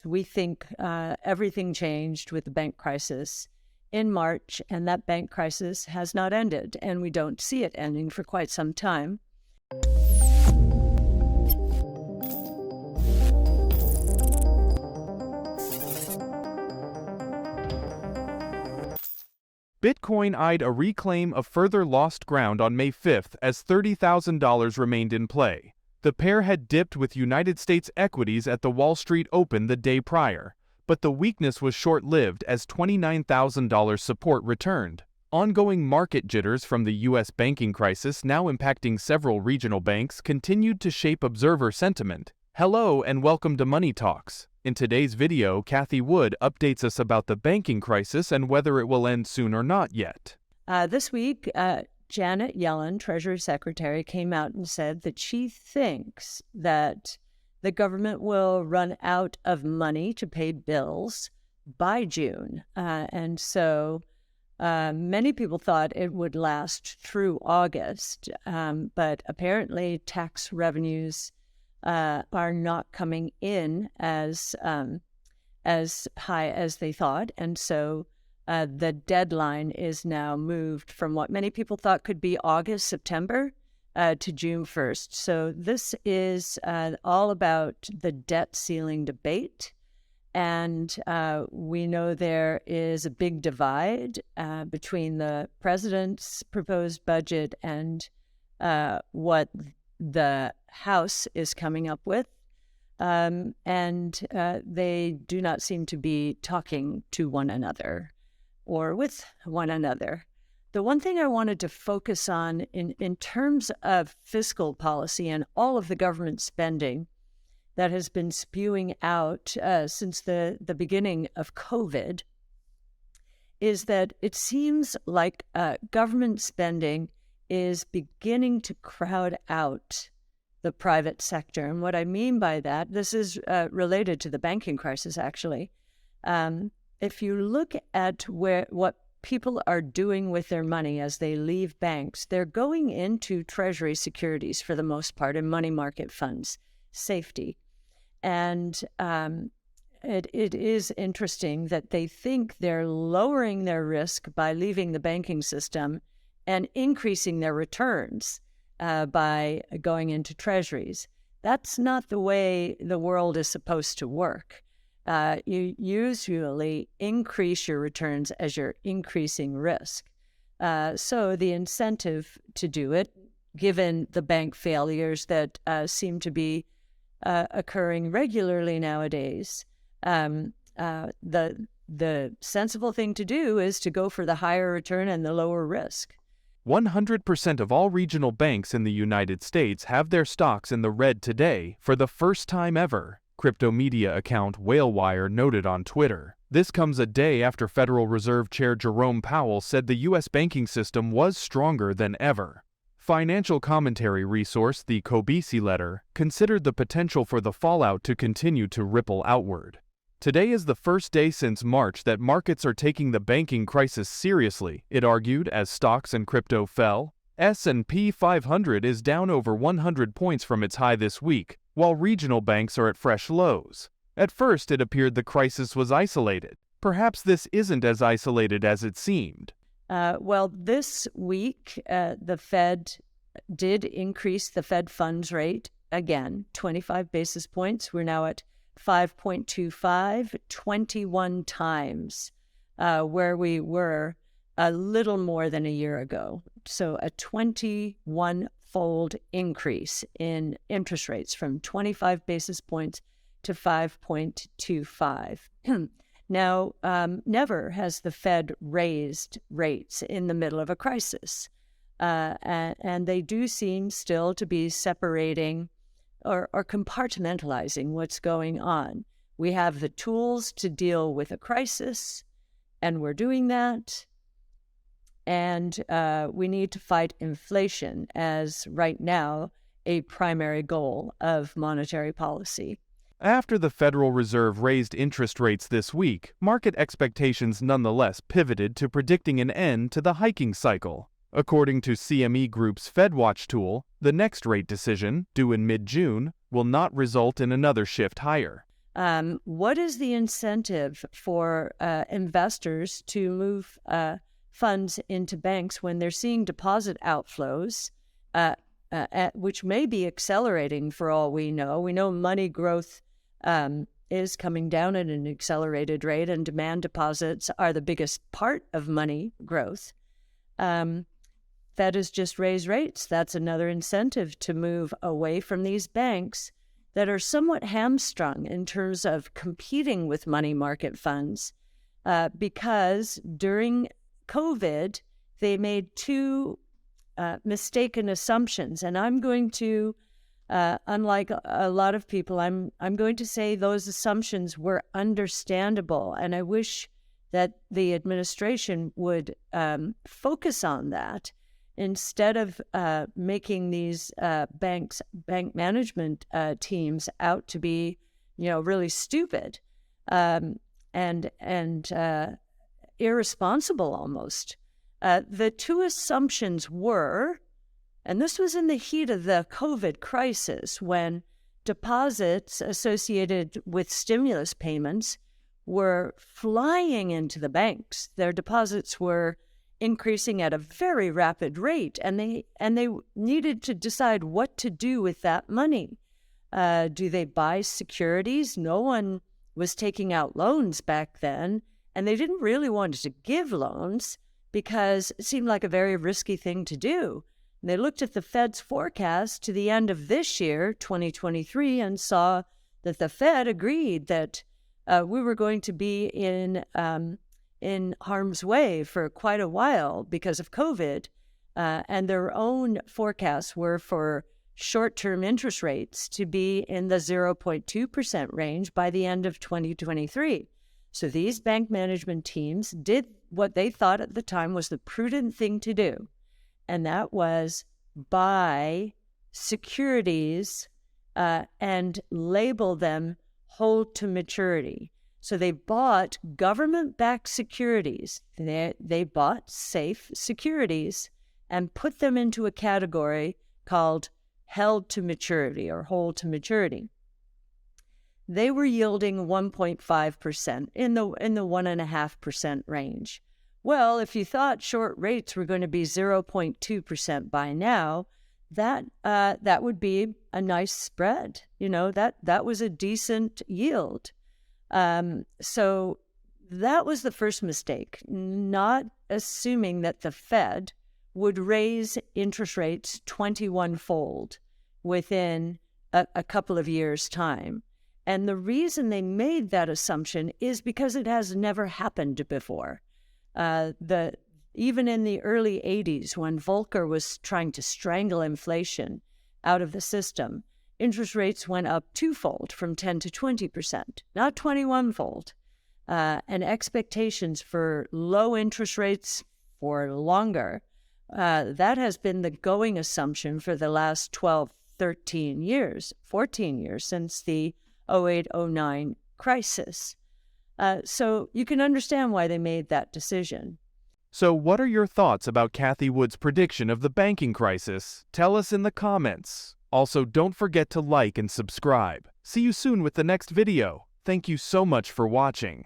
we think everything changed with the bank crisis in March, and that bank crisis has not ended, and we don't see it ending for quite some time. Bitcoin eyed a reclaim of further lost ground on May 5th as $30,000 remained in play. The pair had dipped with United States equities at the Wall Street Open the day prior, but the weakness was short-lived as $29,000 support returned. Ongoing market jitters from the U.S. banking crisis, now impacting several regional banks, continued to shape observer sentiment. Hello and welcome to Money Talks. In today's video, Cathie Wood updates us about the banking crisis and whether it will end soon or not yet. This week, Janet Yellen, Treasury Secretary, came out and said that she thinks that the government will run out of money to pay bills by June. And so many people thought it would last through August, but apparently tax revenues are not coming in as high as they thought. And so the deadline is now moved from what many people thought could be August, September, to June 1st. So this is all about the debt ceiling debate. And we know there is a big divide between the president's proposed budget and what the House is coming up with. And they do not seem to be talking to one another or with one another. The one thing I wanted to focus on in terms of fiscal policy and all of the government spending that has been spewing out since the beginning of COVID is that it seems like government spending is beginning to crowd out the private sector. And what I mean by that, this is related to the banking crisis, actually. If you look at what people are doing with their money as they leave banks, they're going into Treasury securities for the most part, in money market funds, safety. And it is interesting that they think they're lowering their risk by leaving the banking system and increasing their returns by going into treasuries. That's not the way the world is supposed to work. You usually increase your returns as you're increasing risk. So the incentive to do it, given the bank failures that seem to be occurring regularly nowadays, the sensible thing to do is to go for the higher return and the lower risk. 100% of all regional banks in the United States have their stocks in the red today for the first time ever, crypto media account WhaleWire noted on Twitter. This comes a day after Federal Reserve Chair Jerome Powell said the U.S. banking system was stronger than ever. Financial commentary resource The Kobisi Letter considered the potential for the fallout to continue to ripple outward. Today is the first day since March that markets are taking the banking crisis seriously, it argued, as stocks and crypto fell. S&P 500 is down over 100 points from its high this week, while regional banks are at fresh lows. At first, it appeared the crisis was isolated. Perhaps this isn't as isolated as it seemed. Well, this week, the Fed did increase the Fed funds rate again, 25 basis points. We're now at 5.25, 21 times where we were a little more than a year ago. So a 21-fold increase in interest rates from 25 basis points to 5.25. Now, never has the Fed raised rates in the middle of a crisis. And they do seem still to be separating or compartmentalizing what's going on. We have the tools to deal with a crisis, and we're doing that. And we need to fight inflation as, right now, a primary goal of monetary policy. After the Federal Reserve raised interest rates this week, market expectations nonetheless pivoted to predicting an end to the hiking cycle. According to CME Group's FedWatch tool, the next rate decision, due in mid-June, will not result in another shift higher. What is the incentive for investors to move funds into banks when they're seeing deposit outflows, which may be accelerating for all we know? We know money growth is coming down at an accelerated rate, and demand deposits are the biggest part of money growth. Fed has just raised rates. That's another incentive to move away from these banks that are somewhat hamstrung in terms of competing with money market funds, because during COVID, they made two mistaken assumptions. And I'm going to, unlike a lot of people, I'm going to say those assumptions were understandable. And I wish that the administration would focus on that instead of making these bank management teams out to be, really stupid and irresponsible almost. The two assumptions were, and this was in the heat of the COVID crisis, when deposits associated with stimulus payments were flying into the banks. Their deposits were increasing at a very rapid rate, and they needed to decide what to do with that money. Do they buy securities? No one was taking out loans back then, and they didn't really want to give loans because it seemed like a very risky thing to do. And they looked at the Fed's forecast to the end of this year, 2023, and saw that the Fed agreed that we were going to be in harm's way for quite a while because of COVID, and their own forecasts were for short-term interest rates to be in the 0.2% range by the end of 2023. So these bank management teams did what they thought at the time was the prudent thing to do, and that was buy securities and label them hold to maturity. So they bought government-backed securities. They bought safe securities and put them into a category called held to maturity or hold to maturity. They were yielding 1.5% in the 1.5% range. Well, if you thought short rates were going to be 0.2% by now, that would be a nice spread. That was a decent yield. So that was the first mistake, not assuming that the Fed would raise interest rates 21-fold within a couple of years' time. And the reason they made that assumption is because it has never happened before. Even in the early 80s, when Volcker was trying to strangle inflation out of the system, interest rates went up twofold, from 10 to 20%, not 21-fold. And expectations for low interest rates for longer, that has been the going assumption for the last 12, 13 years, 14 years, since the 08-09 crisis. So you can understand why they made that decision. So what are your thoughts about Cathie Wood's prediction of the banking crisis? Tell us in the comments. Also, don't forget to like and subscribe. See you soon with the next video. Thank you so much for watching.